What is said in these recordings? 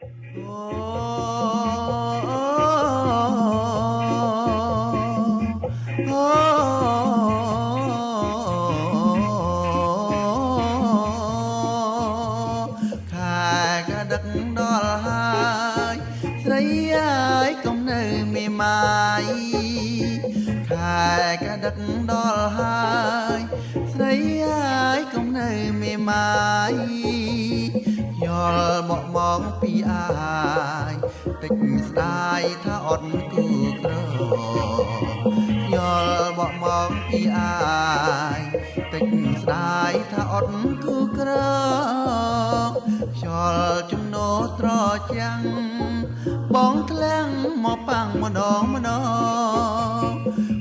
ខែក៏ដឹកដល់ហើយស្រីអើយកុំនៅមេម៉ាយខែក៏ដឹកដល់ហើយស្រីអើយកុំនៅមេម៉ាយយល់មកមកពីអាយតិចស្ដាយថាអត់គូក្រយល់មកមកពីអាយតិចស្ដាយថាអត់គូក្រខ្យល់ចំណោត្រចាំងបងធ្លាំងមកប៉ាំងម្ដងម្ដង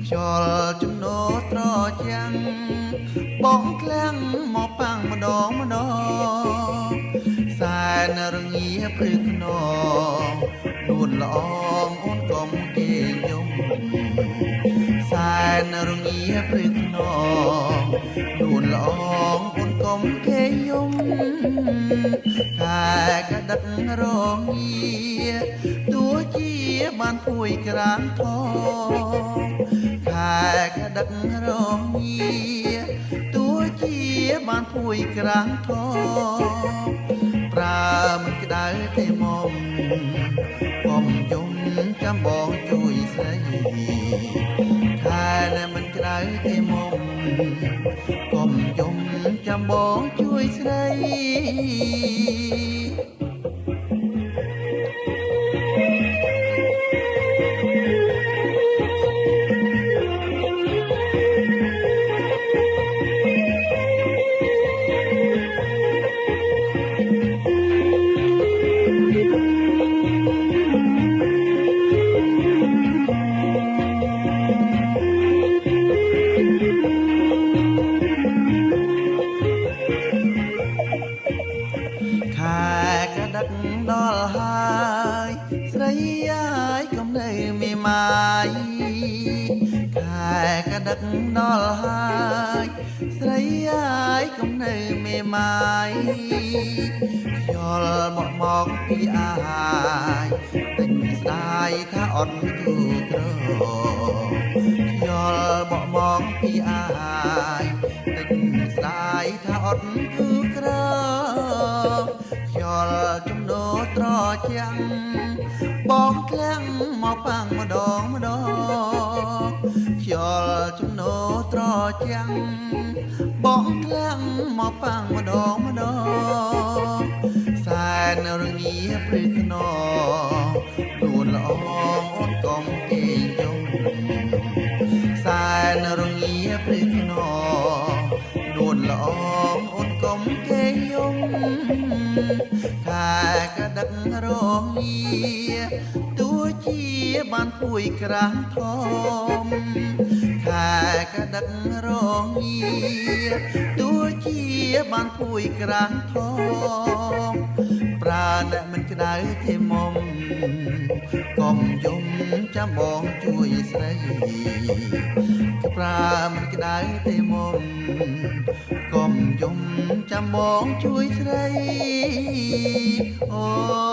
ខ្យល់ចំណោត្រចាំងបងធ្លាំងមកប៉ាំងម្ដងម្ដងសែនរងាព្រឹកខ្នងនួនល្អងអូនកុំគេយំសែនរងាព្រឹកខ្នងនួនល្អងអូនកុំគេយំខែក៏ដឹករងាទោះជាបានភួយក្រានថងខែក៏ដឹករងាទោះជាបានភួយក្រានថងប្រើមិនក្តៅទេមកកុំយំចាំបងជួយស្រីខែនៅមិនក្តៅទេមកកុំយំចាំបងជួយស្រីខែក៏ដឹកដល់ហើយស្រីអើយកុំនៅមេម៉ាយខែក៏ដឹកដល់ហើយស្រីអើយកុំនៅមេម៉ាយខ្យល់មកពីអាយតិចស្ដាយថាអត់គូក្រខ្យល់មកពីអាយតិចស្ដាយថាអត់គូក្រខ្យល់ចំណោត្រចាំងបងក្លាំងមកប៉ាំងម្ដងម្ដងខ្យល់ចំណោត្រចាំងបងក្លាំងមកប៉ាំងម្ដងម្ដងសែនរងាព្រឹកខ្នងនួនល្អងអូនកុំគេយំសែនរងាព្រឹកខ្នងនួនល្អងអូនកុំគេយំខែក៏ដឹករងាទោះជាបានភួយក្រានធំខែក៏ដឹករងាទោះជាបានភួយក្រានធំប្រើអ្នកមិនក្តៅទេមុំកុំយំចាំបងជួយស្រីប្រើមិនក្តៅទេមុំកុំយំចាំបងជួយស្រីអូ